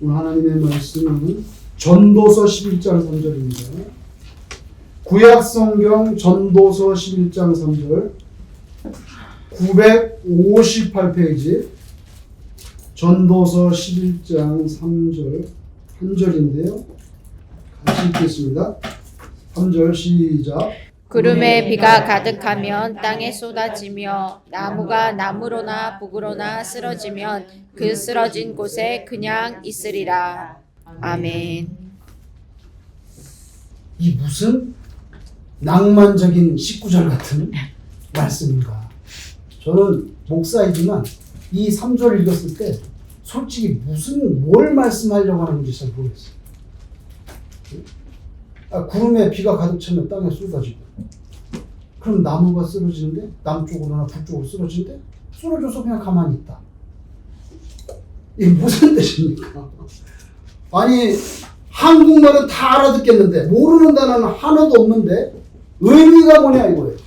오늘 하나님의 말씀은 전도서 11장 3절입니다. 구약성경 전도서 11장 3절 958페이지 전도서 11장 3절 한 절인데요. 같이 읽겠습니다. 3절 시작. 구름에 비가 가득하면 땅에 쏟아지며 나무가 나무로나 북으로나 쓰러지면 그 쓰러진 곳에 그냥 있으리라. 아멘. 이 무슨 낭만적인 19절 같은 말씀인가. 저는 목사이지만 이 3절 읽었을 때 솔직히 뭘 말씀하려고 하는 건지 잘 모르겠어요. 구름에 비가 가득 차면 땅에 쏟아지고, 그럼 나무가 쓰러지는데 남쪽으로나 북쪽으로 쓰러지는데 쓰러져서 그냥 가만히 있다. 이게 무슨 뜻입니까? 아니 한국말은 다 알아듣겠는데 모르는 단어는 하나도 없는데 의미가 뭐냐 이거예요.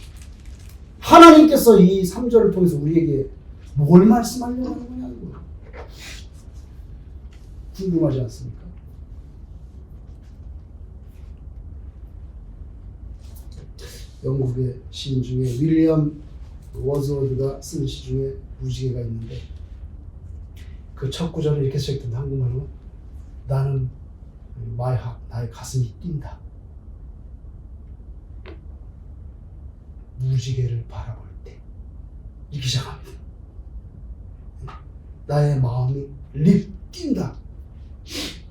하나님께서 이 3절을 통해서 우리에게 뭘 말씀하려고 하는 거냐 이거예요. 궁금하지 않습니까? 영국의 시인 중에 윌리엄 워즈워드가 쓴 시 중에 무지개가 있는데 그 첫 구절을 이렇게 시작된다. 한국말로 나는 my heart, 나의 가슴이 뛴다. 무지개를 바라볼 때 이렇게 시작합니다. 나의 마음이 뛴다.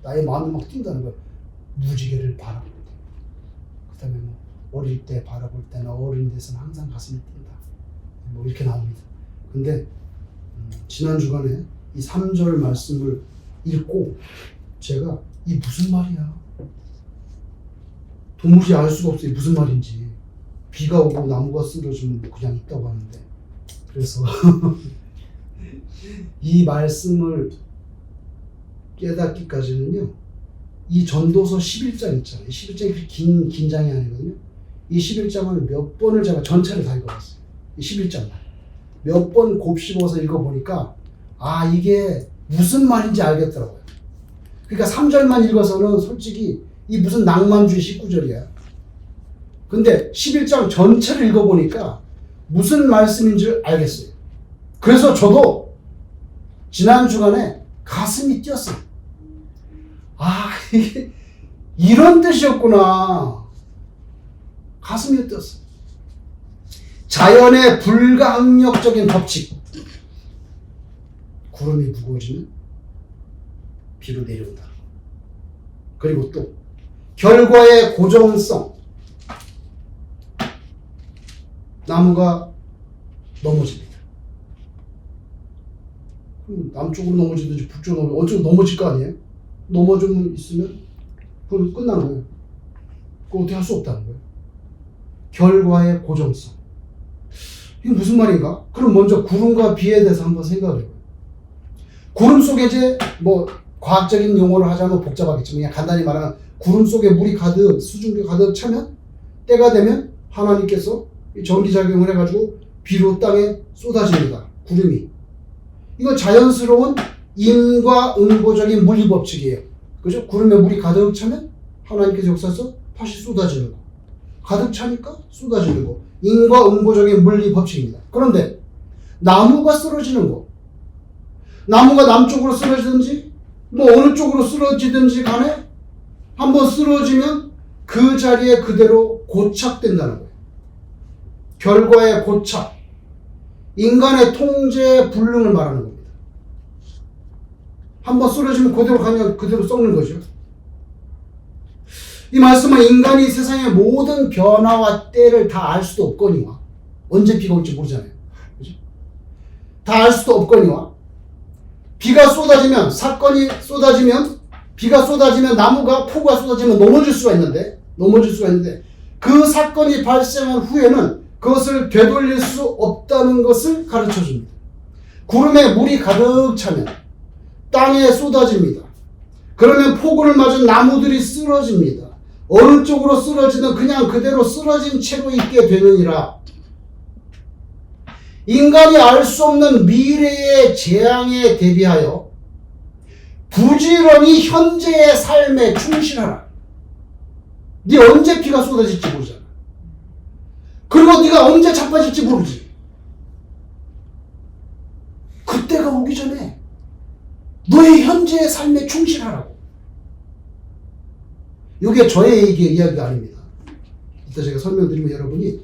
나의 마음이 막 뛴다는 거야. 무지개를 바라볼 때. 그 다음에 어릴 때 바라볼 때나 어른 돼서는 항상 가슴이 뛴다. 이렇게 나옵니다. 근데 지난 주간에 이 3절 말씀을 읽고 제가 이 무슨 말이야? 도무지 알 수가 없어요. 무슨 말인지. 비가 오고 나무가 쓰러지면 그냥 있다고 하는데, 그래서 이 말씀을 깨닫기까지는요, 이 전도서 11장 있잖아요. 11장이 그렇게 긴 장이 아니거든요. 이 11장을 몇 번을 제가 전체를 다 읽어봤어요. 이 11장만 몇 번 곱씹어서 읽어보니까 이게 무슨 말인지 알겠더라고요. 그러니까 3절만 읽어서는 솔직히 이 무슨 낭만주의 19절이야. 근데 11장 전체를 읽어보니까 무슨 말씀인 줄 알겠어요. 그래서 저도 지난 주간에 가슴이 뛰었어요. 이게 이런 뜻이었구나. 가슴이 뛰었어요. 자연의 불가항력적인 법칙. 구름이 무거워지면 비로 내려온다. 그리고 또 결과의 고정성. 나무가 넘어집니다. 남쪽으로 넘어지든지 북쪽으로 어쩌고 넘어질 거 아니에요? 넘어져 있으면 그건 끝난 거예요. 그거 어떻게 할 수 없다는 거예요. 결과의 고정성. 이게 무슨 말인가? 그럼 먼저 구름과 비에 대해서 한번 생각을 해봐요. 구름 속에 이제 과학적인 용어를 하자면 복잡하겠지만 그냥 간단히 말하면 구름 속에 물이 가득, 수증기가 가득 차면 때가 되면 하나님께서 전기작용을 해가지고 비로 땅에 쏟아집니다. 구름이. 이건 자연스러운 인과응보적인 물리법칙이에요. 그죠? 구름에 물이 가득 차면 하나님께서 역사에서 다시 쏟아지는 거. 가득 차니까 쏟아지는 거. 인과응보적인 물리법칙입니다. 그런데 나무가 쓰러지는 거. 나무가 남쪽으로 쓰러지든지 어느 쪽으로 쓰러지든지 간에 한번 쓰러지면 그 자리에 그대로 고착된다는 거예요. 결과의 고착. 인간의 통제 불능을 말하는 겁니다. 한번 쓰러지면 그대로 가면 그대로 썩는 거죠. 이 말씀은 인간이 세상의 모든 변화와 때를 다 알 수도 없거니와 언제 비가 올지 모르잖아요. 그죠? 다 알 수도 없거니와 비가 쏟아지면 비가 쏟아지면 나무가 폭우가 쏟아지면 넘어질 수가 있는데 그 사건이 발생한 후에는 그것을 되돌릴 수 없다는 것을 가르쳐 줍니다. 구름에 물이 가득 차면 땅에 쏟아집니다. 그러면 폭우를 맞은 나무들이 쓰러집니다. 어느 쪽으로 쓰러지든 그냥 그대로 쓰러진 채로 있게 되느니라. 인간이 알 수 없는 미래의 재앙에 대비하여 부지런히 현재의 삶에 충실하라. 네 언제 비가 쏟아질지 모르잖아. 그리고 네가 언제 자빠질지 모르지. 그때가 오기 전에 너의 현재의 삶에 충실하라고. 이게 저의 이야기가 아닙니다. 이따 제가 설명드리면 여러분이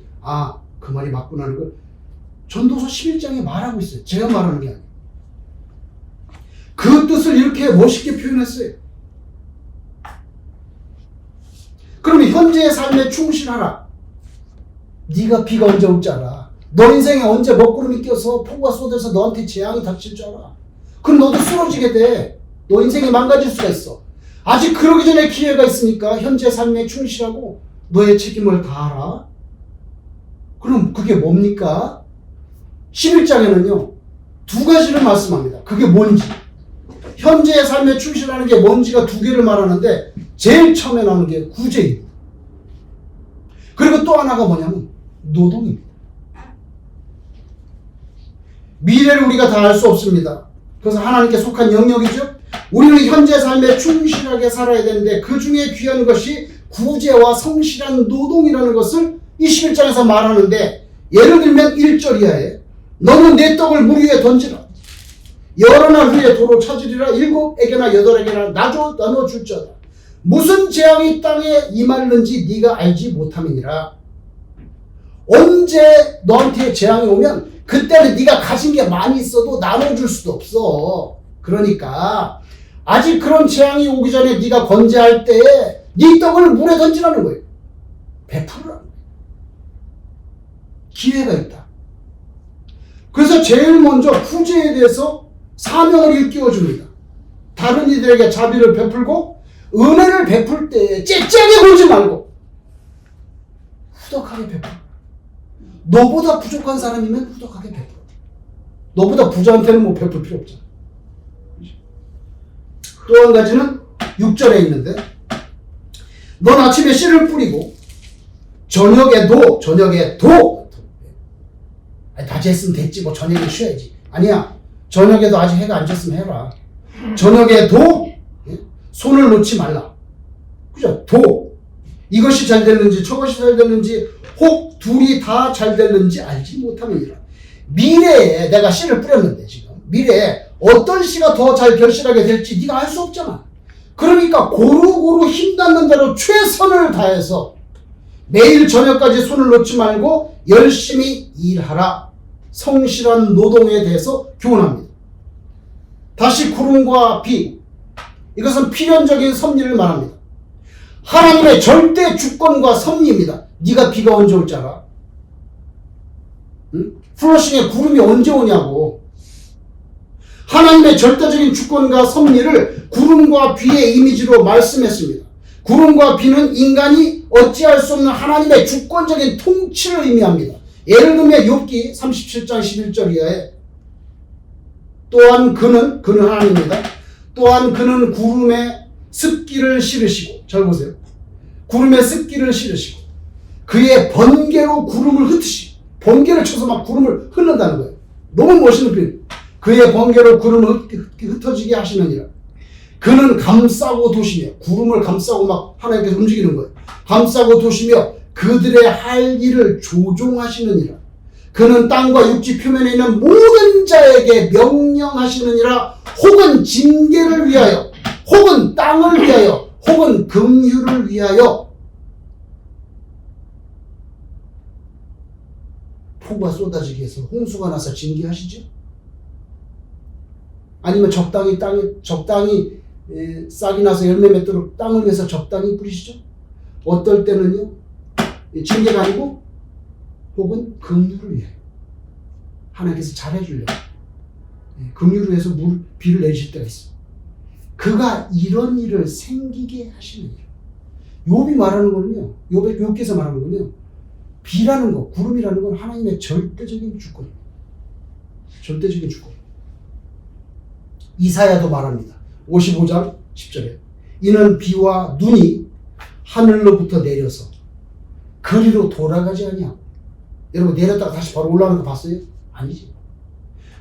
그 말이 맞구나 하는 걸 전도서 11장에 말하고 있어요. 제가 말하는 게 아니에요. 그 뜻을 이렇게 멋있게 표현했어요. 그러면 현재의 삶에 충실하라. 네가 비가 언제 올 줄 알아. 너 인생에 언제 먹구름이 껴서 폭우가 쏟아서 너한테 재앙이 닥칠 줄 알아. 그럼 너도 쓰러지게 돼. 너 인생이 망가질 수가 있어. 아직 그러기 전에 기회가 있으니까 현재 삶에 충실하고 너의 책임을 다하라. 그럼 그게 뭡니까? 11장에는요 2가지를 말씀합니다. 그게 뭔지, 현재의 삶에 충실하는 게 뭔지가 2개를 말하는데 제일 처음에 나오는 게 구제입니다. 그리고 또 하나가 뭐냐면 노동입니다. 미래를 우리가 다 알 수 없습니다. 그래서 하나님께 속한 영역이죠. 우리는 현재 삶에 충실하게 살아야 되는데 그 중에 귀한 것이 구제와 성실한 노동이라는 것을 21장에서 말하는데, 예를 들면 1절 이하에 너는 내 떡을 물 위에 던지라. 여러 날 후에 도로 찾으리라. 7에게나 8에게나 나눠 줄지어다. 무슨 재앙이 땅에 임하는지 네가 알지 못함이니라. 언제 너한테 재앙이 오면 그때는 네가 가진 게 많이 있어도 나눠줄 수도 없어. 그러니까 아직 그런 재앙이 오기 전에 네가 건재할 때에 네 떡을 물에 던지라는 거예요. 베풀으라는 거예요. 기회가 있다. 그래서 제일 먼저 구제에 대해서 사명을 일깨워줍니다. 다른 이들에게 자비를 베풀고 은혜를 베풀 때 째째하게 굴지 말고 후덕하게 베풀어. 너보다 부족한 사람이면 후덕하게 베풀어. 너보다 부자한테는 뭐 베풀 필요 없잖아. 또 한 가지는 6절에 있는데, 넌 아침에 씨를 뿌리고 저녁에도 낮에 했으면 됐지 뭐 저녁에 쉬어야지. 아니야. 저녁에도 아직 해가 안 졌으면 해라. 저녁에도 손을 놓지 말라. 그죠? 이것이 잘 됐는지 저것이 잘 됐는지 혹 둘이 다 잘 됐는지 알지 못함이니라. 미래에 내가 씨를 뿌렸는데 지금 미래에 어떤 씨가 더 잘 결실하게 될지 네가 알 수 없잖아. 그러니까 고루고루 힘닿는 대로 최선을 다해서 매일 저녁까지 손을 놓지 말고 열심히 일하라. 성실한 노동에 대해서 교훈합니다. 다시 구름과 비, 이것은 필연적인 섭리를 말합니다. 하나님의 절대 주권과 섭리입니다. 네가 비가 언제 올 줄 알아? 응? 플러싱에 구름이 언제 오냐고. 하나님의 절대적인 주권과 섭리를 구름과 비의 이미지로 말씀했습니다. 구름과 비는 인간이 어찌할 수 없는 하나님의 주권적인 통치를 의미합니다. 예를 들면 욥기 37장 11절 이하에 또한 그는 하나님입니다. 또한 그는 구름에 습기를 실으시고, 잘 보세요. 구름에 습기를 실으시고 그의 번개로 구름을 흩으시고, 번개를 쳐서 막 구름을 흩는다는 거예요. 너무 멋있는 표현. 그의 번개로 구름을 흩어지게 하시느니라. 그는 감싸고 도시며, 구름을 감싸고 막 하나님께서 움직이는 거예요. 감싸고 도시며 그들의 할 일을 조종하시느니라. 그는 땅과 육지 표면에 있는 모든 자에게 명령하시느니라. 혹은 징계를 위하여, 혹은 땅을 위하여, 혹은 긍휼을 위하여. 폭우가 쏟아지게 해서 홍수가 나서 징계하시죠? 아니면 적당히 싹이 나서 열매 맺도록 땅을 위해서 적당히 뿌리시죠? 어떨 때는요, 징계가 아니고 혹은 긍휼을 위해 하나님께서 잘해주려고 긍휼을 위해서 비를 내리실 때가 있어. 그가 이런 일을 생기게 하시느니라. 욥이 말하는 거는요, 욥께서 말하는 거는요, 비라는 거, 구름이라는 건 하나님의 절대적인 주권입니다. 절대적인 주권. 이사야도 말합니다. 55장 10절에 이는 비와 눈이 하늘로부터 내려서 그리로 돌아가지 아니하고. 여러분, 내렸다가 다시 바로 올라오는 거 봤어요? 아니지.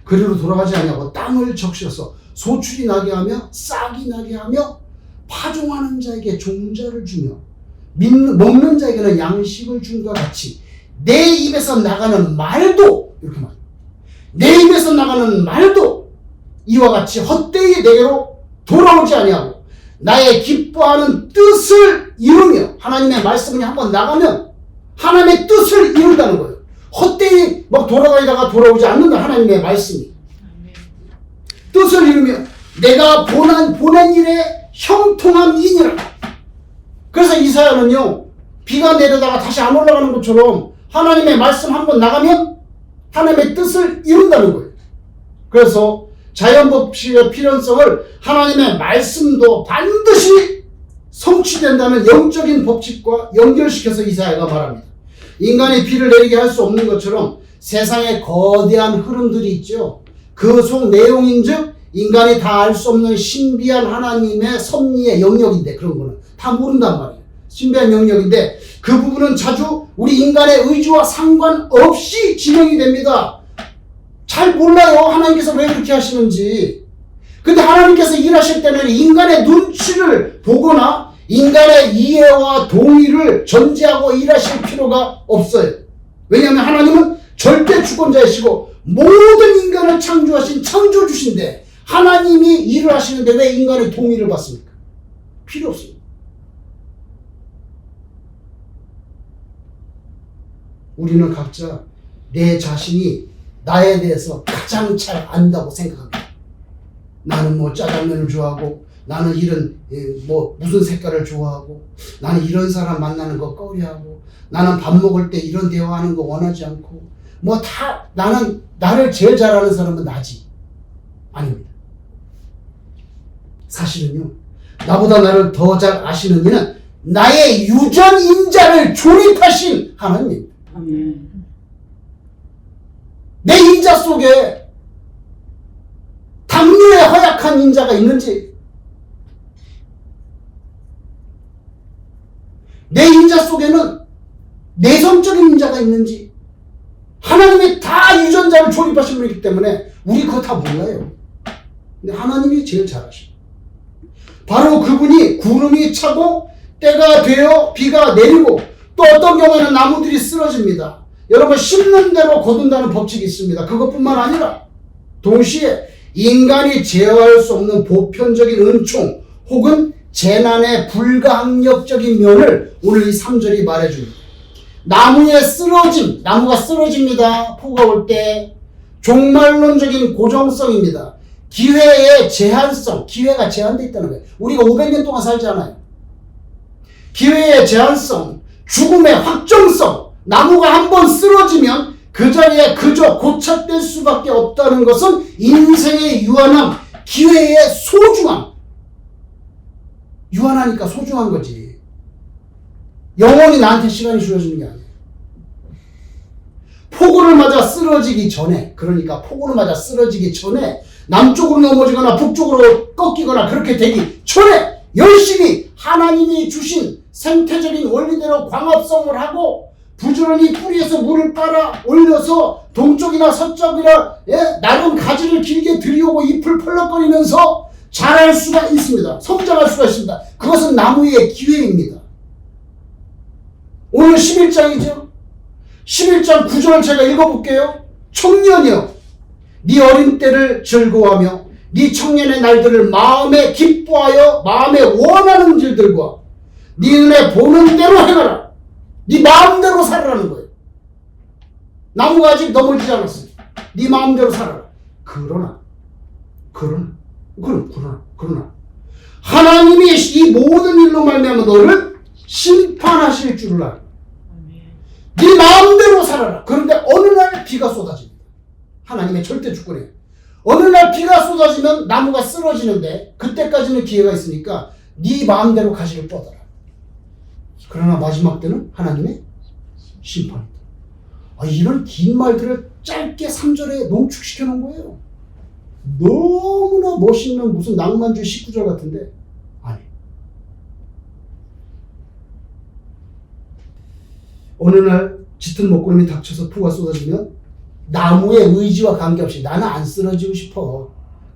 그리로 돌아가지 아니하고 땅을 적셔서 소출이 나게 하며 싹이 나게 하며 파종하는 자에게 종자를 주며 먹는 자에게는 양식을 준과 같이 내 입에서 나가는 말도 이렇게 말해요. 내 입에서 나가는 말도 이와 같이 헛되이 내게로 돌아오지 아니하고 나의 기뻐하는 뜻을 이루며 하나님의 말씀이 한번 나가면 하나님의 뜻을 이룬다는 거예요. 헛되이 막 돌아다니다가 돌아오지 않는다. 하나님의 말씀이 뜻을 이루며 내가 보낸 일에 형통함이니라. 그래서 이사야는요, 비가 내려다가 다시 안 올라가는 것처럼 하나님의 말씀 한번 나가면 하나님의 뜻을 이룬다는 거예요. 그래서 자연법칙의 필연성을 하나님의 말씀도 반드시 성취된다는 영적인 법칙과 연결시켜서 이사야가 말합니다. 인간이 비를 내리게 할 수 없는 것처럼 세상에 거대한 흐름들이 있죠. 그 속 내용인즉 인간이 다 알 수 없는 신비한 하나님의 섭리의 영역인데, 그런 거는 다 모른단 말이에요. 신비한 영역인데 그 부분은 자주 우리 인간의 의지와 상관없이 진행이 됩니다. 잘 몰라요. 하나님께서 왜 그렇게 하시는지. 근데 하나님께서 일하실 때는 인간의 눈치를 보거나 인간의 이해와 동의를 전제하고 일하실 필요가 없어요. 왜냐하면 하나님은 절대 주권자이시고 모든 인간을 창조하신 창조주신데 하나님이 일을 하시는데 왜 인간의 동의를 받습니까? 필요 없습니다. 우리는 각자 내 자신이 나에 대해서 가장 잘 안다고 생각합니다. 나는 뭐 짜장면을 좋아하고, 나는 이런 무슨 색깔을 좋아하고, 나는 이런 사람 만나는 거 꺼려하고, 나는 밥 먹을 때 이런 대화하는 거 원하지 않고, 뭐 다 나는 나를 제일 잘 아는 사람은 나지. 아닙니다. 사실은요, 나보다 나를 더 잘 아시는 이는 나의 유전 인자를 조립하신 하나님입니다. 내 인자 속에 당뇨에 허약한 인자가 있는지, 내 인자 속에는 내성적인 인자가 있는지, 하나님이 다 유전자를 조립하신 분이기 때문에 우리 그거 다 몰라요. 근데 하나님이 제일 잘 아십니다. 바로 그분이 구름이 차고 때가 되어 비가 내리고 또 어떤 경우에는 나무들이 쓰러집니다. 여러분, 심는 대로 거둔다는 법칙이 있습니다. 그것뿐만 아니라 동시에 인간이 제어할 수 없는 보편적인 은총 혹은 재난의 불가항력적인 면을 오늘 이 3절이 말해줍니다. 나무의 쓰러짐, 나무가 쓰러집니다. 폭우가 올 때. 종말론적인 고정성입니다. 기회의 제한성, 기회가 제한되어 있다는 거예요. 우리가 500년 동안 살잖아요. 기회의 제한성, 죽음의 확정성, 나무가 한번 쓰러지면 그 자리에 그저 고착될 수밖에 없다는 것은 인생의 유한함, 기회의 소중함. 유한하니까 소중한 거지. 영원히 나한테 시간이 주어지는 게 아니에요. 폭우를 맞아 쓰러지기 전에, 그러니까 폭우를 맞아 쓰러지기 전에 남쪽으로 넘어지거나 북쪽으로 꺾이거나 그렇게 되기 전에 열심히 하나님이 주신 생태적인 원리대로 광합성을 하고 부지런히 뿌리에서 물을 빨아 올려서 동쪽이나 서쪽이나 나름 가지를 길게 들이오고 잎을 펄럭거리면서 자랄 수가 있습니다. 성장할 수가 있습니다. 그것은 나무의 기회입니다. 오늘 11장이죠. 11장 9절을 제가 읽어볼게요. 청년이여, 네 어린 때를 즐거워하며 네 청년의 날들을 마음에 기뻐하여 마음에 원하는 일들과 네 눈에 보는 대로 행하라. 네 마음대로 살아라는 거예요. 나무가 아직 넘어지지 않았어요. 네 마음대로 살아라. 그러나 하나님이 이 모든 일로 말미암아 너를 심판하실 줄을 알아. 네 마음대로 살아라. 그런데 어느 날 비가 쏟아집니다. 하나님의 절대 주권이에요. 어느 날 비가 쏟아지면 나무가 쓰러지는데 그때까지는 기회가 있으니까 네 마음대로 가시를 뻗어라. 그러나 마지막 때는 하나님의 심판이다. 이런 긴 말들을 짧게 3절에 농축시켜 놓은 거예요. 너무나 멋있는 무슨 낭만주의 19절 같은데 아니. 어느 날 짙은 먹구름이 닥쳐서 폭우가 쏟아지면 나무의 의지와 관계없이 나는 안 쓰러지고 싶어.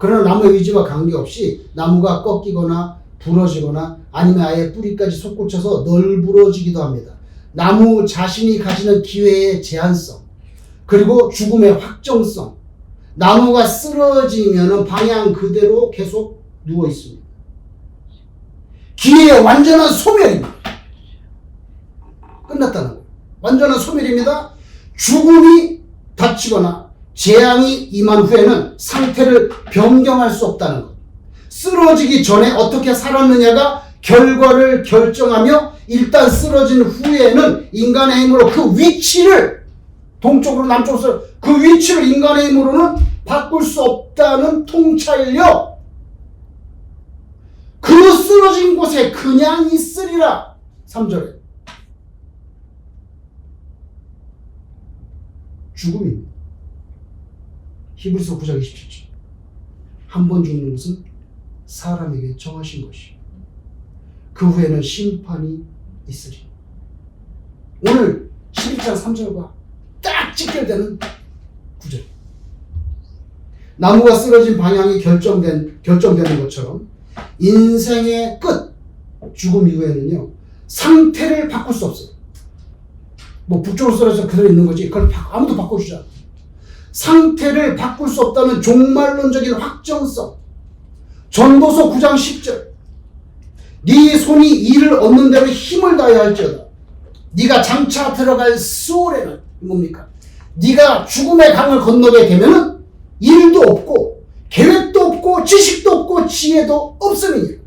그러나 나무의 의지와 관계없이 나무가 꺾이거나 부러지거나 아니면 아예 뿌리까지 솟구쳐서 널브러지기도 합니다. 나무 자신이 가지는 기회의 제한성, 그리고 죽음의 확정성. 나무가 쓰러지면 방향 그대로 계속 누워 있습니다. 기회의 완전한 소멸입니다. 끝났다는 거예요. 완전한 소멸입니다. 죽음이 닥치거나 재앙이 임한 후에는 상태를 변경할 수 없다는 것. 쓰러지기 전에 어떻게 살았느냐가 결과를 결정하며 일단 쓰러진 후에는 인간의 힘으로 그 위치를 동쪽으로 남쪽으로 그 위치를 인간의 힘으로는 바꿀 수 없다는 통찰력. 그 쓰러진 곳에 그냥 있으리라. 3절에 죽음입니다. 히브리서 9장 27절. 한 번 죽는 것은 사람에게 정하신 것이요 그 후에는 심판이 있으리. 오늘 11장 3절과 딱 직결되는 구절. 나무가 쓰러진 방향이 결정되는 것처럼 인생의 끝, 죽음 이후에는요, 상태를 바꿀 수 없어요. 뭐 북쪽으로 쓰러져서 그대로 있는 거지 그걸 아무도 바꿔주지 않아요. 상태를 바꿀 수 없다는 종말론적인 확정성. 전도서 9장 10절. 네 손이 이를 얻는 대로 힘을 다해야 할지어다. 네가 장차 들어갈 수월에는 뭡니까? 네가 죽음의 강을 건너게 되면은 일도 없고 계획도 없고 지식도 없고 지혜도 없음이니라.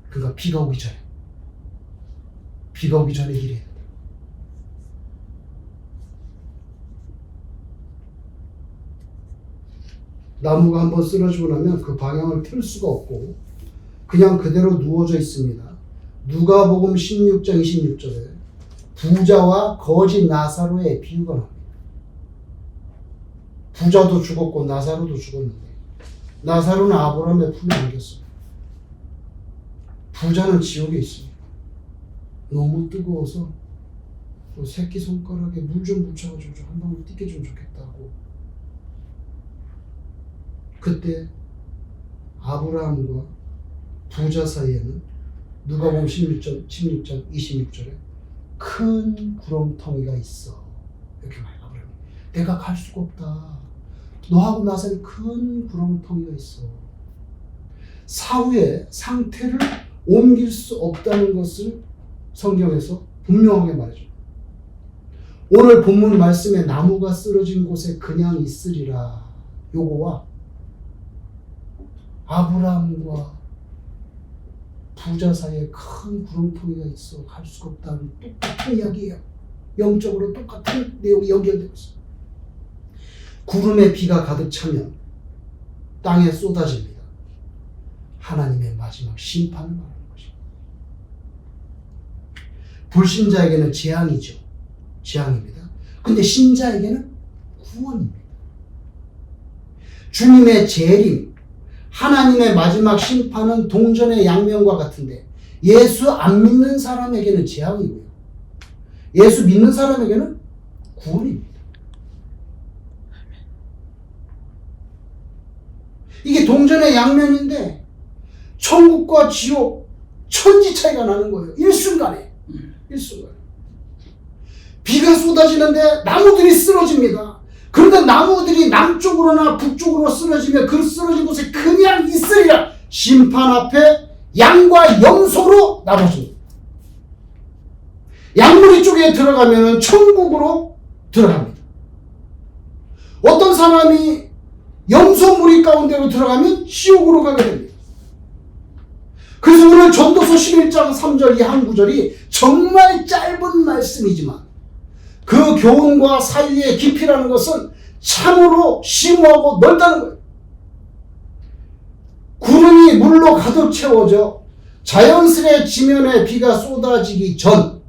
그러니까 비가 오기 전에 일해야 된다. 나무가 한번 쓰러지고 나면 그 방향을 틀 수가 없고 그냥 그대로 누워져 있습니다. 누가복음 16장 26절에 부자와 거지 나사로의 비유가 나옵니다. 부자도 죽었고 나사로도 죽었는데 나사로는 아브라함의 품에 안겼어요. 부자는 지옥에 있습니다. 너무 뜨거워서 새끼손가락에 물 좀 묻혀가지고 한 방울 띠겨주면 좋겠다고. 그때 아브라함과 부자 사이에는 누가복음 16장 26절에 큰 구렁텅이가 있어. 이렇게 말해요. 아브라함이. 내가 갈 수가 없다. 너하고 나 사이에 큰 구렁텅이가 있어. 사후에 상태를 옮길 수 없다는 것을 성경에서 분명하게 말해줘. 오늘 본문 말씀에 나무가 쓰러진 곳에 그냥 있으리라. 요거와 아브라함과 부자 사이에 큰 구렁텅이가 있어 갈 수가 없다는 똑같은 이야기예요. 영적으로 똑같은 내용이 연결되고 있어요. 구름에 비가 가득 차면 땅에 쏟아집니다. 하나님의 마지막 심판을 말하는 것입니다. 불신자에게는 재앙입니다. 근데 신자에게는 구원입니다. 주님의 재림, 하나님의 마지막 심판은 동전의 양면과 같은데 예수 안 믿는 사람에게는 재앙이고요. 예수 믿는 사람에게는 구원입니다. 이게 동전의 양면인데 천국과 지옥 천지 차이가 나는 거예요. 일순간에. 비가 쏟아지는데 나무들이 쓰러집니다. 그런데 나무들이 남쪽으로나 북쪽으로 쓰러지면 그 쓰러진 곳에 그냥 있으리라. 심판 앞에 양과 염소로 나눠집니다. 양무리 쪽에 들어가면 천국으로 들어갑니다. 어떤 사람이 염소무리 가운데로 들어가면 지옥으로 가게 됩니다. 그래서 오늘 전도서 11장 3절 이 한 구절이 정말 짧은 말씀이지만 그 교훈과 사유의 깊이라는 것은 참으로 심오하고 넓다는 거예요. 구름이 물로 가득 채워져 자연스레 지면에 비가 쏟아지기 전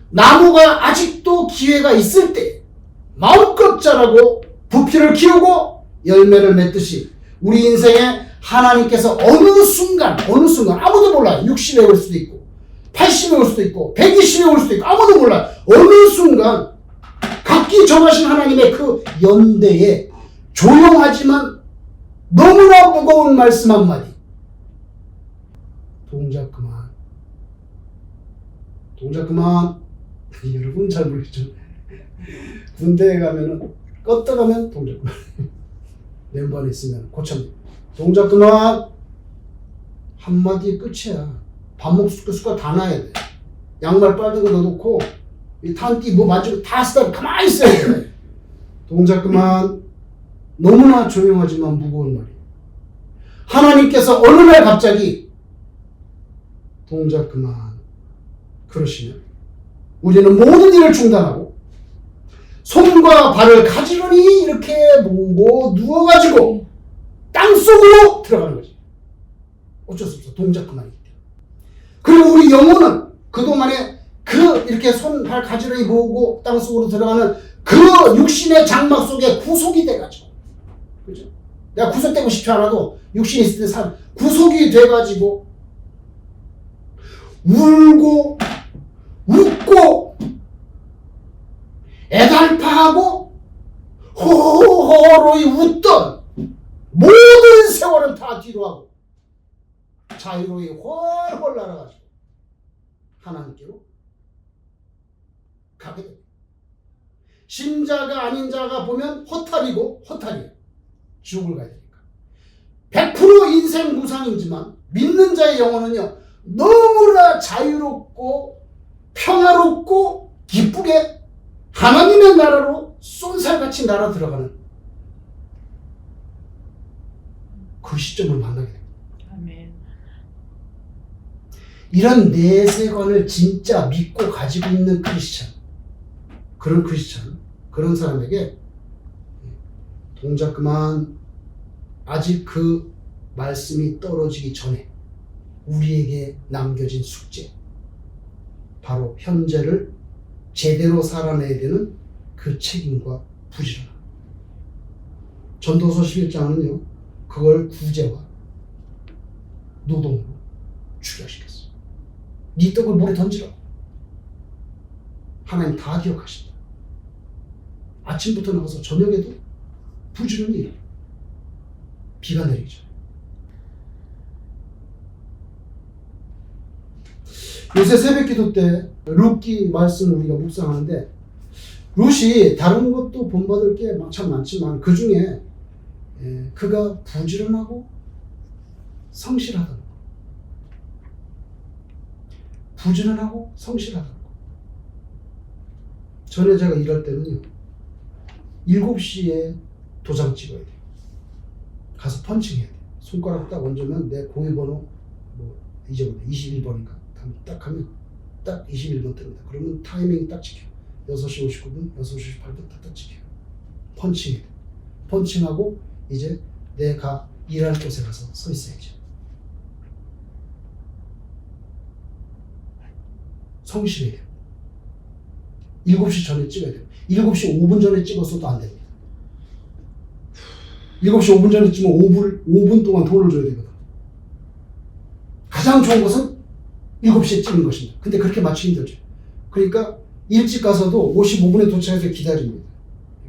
나무가 아직도 기회가 있을 때 마음껏 자라고 부피를 키우고 열매를 맺듯이 우리 인생에 하나님께서 어느 순간 아무도 몰라요. 60에 올 수도 있고 80에 올 수도 있고 120에 올 수도 있고 아무도 몰라요. 어느 순간 각기 정하신 하나님의 그 연대에 조용하지만 너무나 무거운 말씀 한마디. 동작 그만. 동작 그만. 여러분 잘 모르겠죠? 군대에 가면은 껐다 가면 동작 그만. 멤버 안에 있으면 고참. 동작 그만. 한마디에 끝이야. 밥 먹을 숟갈 다 놔야 돼. 양말 빨간 거 넣어놓고 이 탄띠 뭐 만지고 다 쓰다 가만히 있어야 돼. 동작 그만. 너무나 조용하지만 무거운 말이에요. 하나님께서 어느 날 갑자기 동작 그만 그러시면 우리는 모든 일을 중단하고 손과 발을 가지런히 이렇게 모으고 누워가지고 땅속으로 들어가는 거지. 어쩔 수 없어. 동작 그만이기 때문에. 그리고 우리 영혼은 그동안에 이렇게 손, 발 가지런히 모으고 땅속으로 들어가는 그 육신의 장막 속에 구속이 돼가지고, 그죠? 내가 구속되고 싶지 않아도 육신이 있을 때 구속이 돼가지고 울고 웃고 애달파하고 호호호로이 웃던 모든 세월은 다 뒤로 하고 자유로이 훨훨 날아가지고 하나님께로 가게 됩니다. 신자가 아닌 자가 보면 허탈이고 허탈이에요. 지옥을 가야 되니까. 100% 인생 무상이지만 믿는 자의 영혼은요 너무나 자유롭고 평화롭고 기쁘게 하나님의 나라로 쏜살같이 날아 들어가는 그 시점을 만나게 됩니다. 아멘. 이런 내세관을 진짜 믿고 가지고 있는 크리스찬, 그런 크리스찬, 그런 사람에게 동작 그만. 아직 그 말씀이 떨어지기 전에 우리에게 남겨진 숙제, 바로 현재를 제대로 살아내야 되는 그 책임과 부지런. 전도서 11장은요 그걸 구제와 노동으로 축약시켰어. 네 떡을 물에 던지라고. 하나님 다 기억하신다. 아침부터 나가서 저녁에도 부지런히 일해. 비가 내리기 전에. 요새 새벽기도 때 룻기 말씀을 우리가 묵상하는데 룻이 다른 것도 본받을 게 참 많지만 그 중에 그가 부지런하고 성실하다는 거. 부지런하고 성실하다는 거. 전에 제가 일할 때는요 7시에 도장 찍어야 돼요. 가서 펀칭해야 돼. 손가락 딱 얹으면 내 공유번호 뭐 잊어버려. 21번인가 딱 하면 딱 21번 뜹니다. 그러면 타이밍이 딱 지켜. 6시 59분, 6시 18분 딱 지켜요. 펀칭해야 돼. 펀칭하고 이제 내가 일할 곳에 가서 서 있어야죠. 성실해야 돼요. 7시 전에 찍어야 돼요. 7시 5분 전에 찍었어도 안 됩니다. 7시 5분 전에 찍으면 5분 동안 돈을 줘야 되거든. 가장 좋은 것은 7시에 찍는 것입니다. 근데 그렇게 맞추기 힘들죠. 그러니까 일찍 가서도 55분에 도착해서 기다립니다.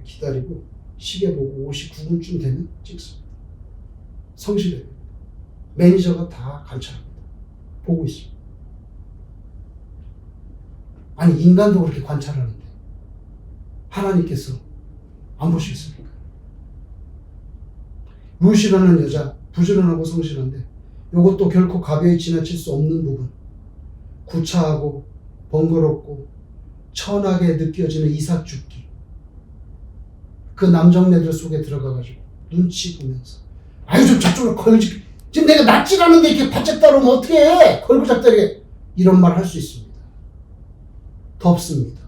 기다리고 시계 보고 59분쯤 되면 찍습니다. 성실해요. 매니저가 다 관찰합니다. 보고 있습니다. 아니 인간도 그렇게 관찰하는데 하나님께서 안 보시겠습니까? 룻이라는 여자 부지런하고 성실한데 이것도 결코 가벼이 지나칠 수 없는 부분, 구차하고 번거롭고 천하게 느껴지는 이삭 죽기, 그 남정네들 속에 들어가가지고 눈치 보면서 아유 좀 저쪽으로 걸지, 지금 내가 낯질하는데 이렇게 바짝 따라오면 어떻게 해, 걸고 잡다리게 이런 말 할 수 있습니다. 덥습니다.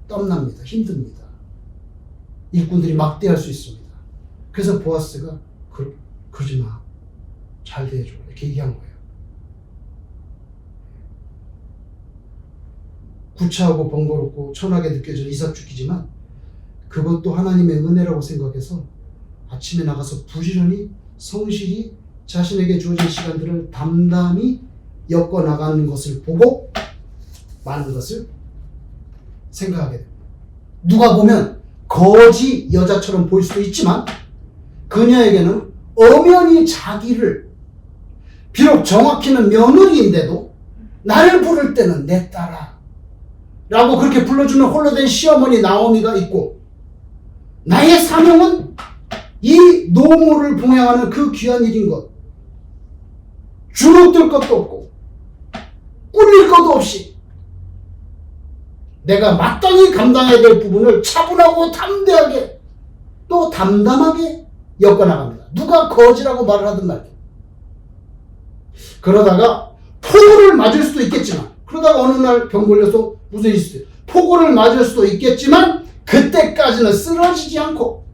땀납니다. 힘듭니다. 일꾼들이 막대할 수 있습니다. 그래서 보아스가 그러지 마. 잘 대해줘. 이렇게 얘기한 거예요. 구차하고 번거롭고 천하게 느껴지는 이삭 죽기지만 그것도 하나님의 은혜라고 생각해서 아침에 나가서 부지런히 성실히 자신에게 주어진 시간들을 담담히 엮어 나가는 것을 보고 많은 것을 생각하게 됩니다. 누가 보면 거지 여자처럼 보일 수도 있지만 그녀에게는 엄연히 자기를 비록 정확히는 며느리인데도 나를 부를 때는 내 딸아 라고 그렇게 불러주는 홀로 된 시어머니 나오미가 있고, 나의 사명은 이 노모를 봉양하는 그 귀한 일인 것, 주눅들 것도 없고 꿀릴 것도 없이 내가 마땅히 감당해야 될 부분을 차분하고 담대하게 또 담담하게 엮어나갑니다. 누가 거지라고 말을 하든 말든. 그러다가 폭우를 맞을 수도 있겠지만, 그러다가 어느 날 병 걸려서 무슨 일이 있어요. 폭우를 맞을 수도 있겠지만 그때까지는 쓰러지지 않고,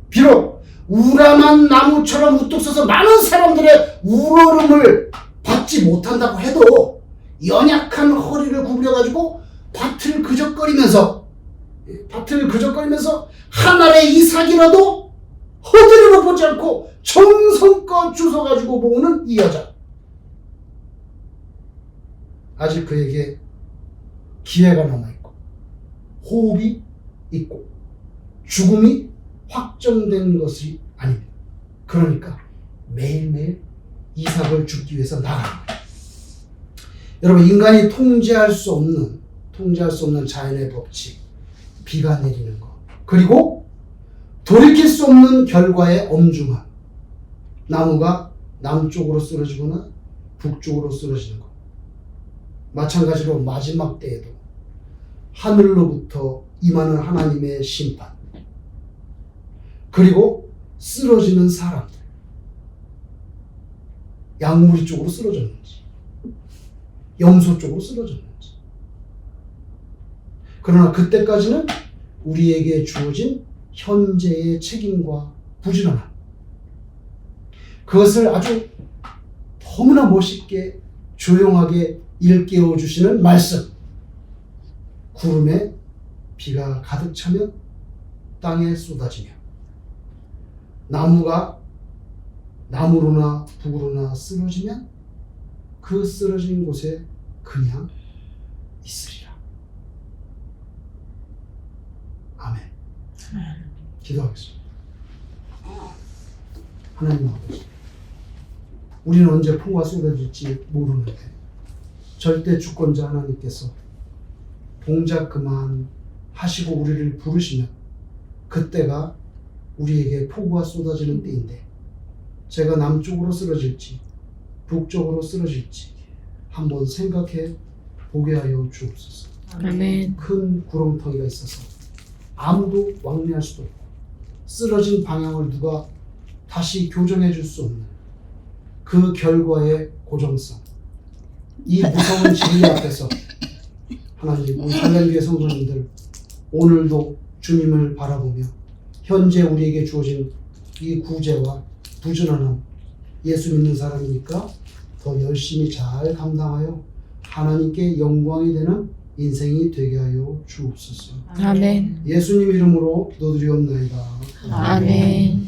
비록 우람한 나무처럼 우뚝 서서 많은 사람들의 우러름을 받지 못한다고 해도 연약한 허리를 구부려가지고 밭을 그적거리면서 한 알의 이삭이라도 허들을 보지 않고 정성껏 주워가지고 모으는 이 여자. 아직 그에게 기회가 남아있고 호흡이 있고 죽음이 확정된 것이 아닙니다. 그러니까 매일매일 이삭을 죽기 위해서 나가는 거예요. 여러분, 인간이 통제할 수 없는 자연의 법칙, 비가 내리는 것, 그리고 돌이킬 수 없는 결과의 엄중함, 나무가 남쪽으로 쓰러지거나 북쪽으로 쓰러지는 것, 마찬가지로 마지막 때에도 하늘로부터 임하는 하나님의 심판, 그리고 쓰러지는 사람들, 양무리 쪽으로 쓰러졌는지 염소 쪽으로 쓰러졌는지. 그러나 그때까지는 우리에게 주어진 현재의 책임과 부지런함, 그것을 아주 너무나 멋있게 조용하게 일깨워 주시는 말씀. 구름에 비가 가득 차면 땅에 쏟아지며 나무가 남으로나 북으로나 쓰러지면 그 쓰러진 곳에 그냥 있으리라. 아멘. 기도하겠습니다. 하나님 아버지, 우리는 언제 폭우가 쏟아질지 모르는데 절대 주권자 하나님께서 동작 그만 하시고 우리를 부르시면 그때가 우리에게 폭우가 쏟아지는 때인데, 제가 남쪽으로 쓰러질지 북쪽으로 쓰러질지 한번 생각해 보게 하여 주옵소서. 아멘. 큰 구렁텅이가 있어서 아무도 왕래할 수도 없고 쓰러진 방향을 누가 다시 교정해 줄 수 없는 그 결과의 고정성, 이 무서운 진리 앞에서 하나님, 우리 할렐루야 성도님들 오늘도 주님을 바라보며 현재 우리에게 주어진 이 구제와 부지런함, 예수 믿는 사람이니까 더 열심히 잘 감당하여 하나님께 영광이 되는 인생이 되게 하여 주옵소서. 아멘. 예수님 이름으로 기도드리옵나이다. 아멘.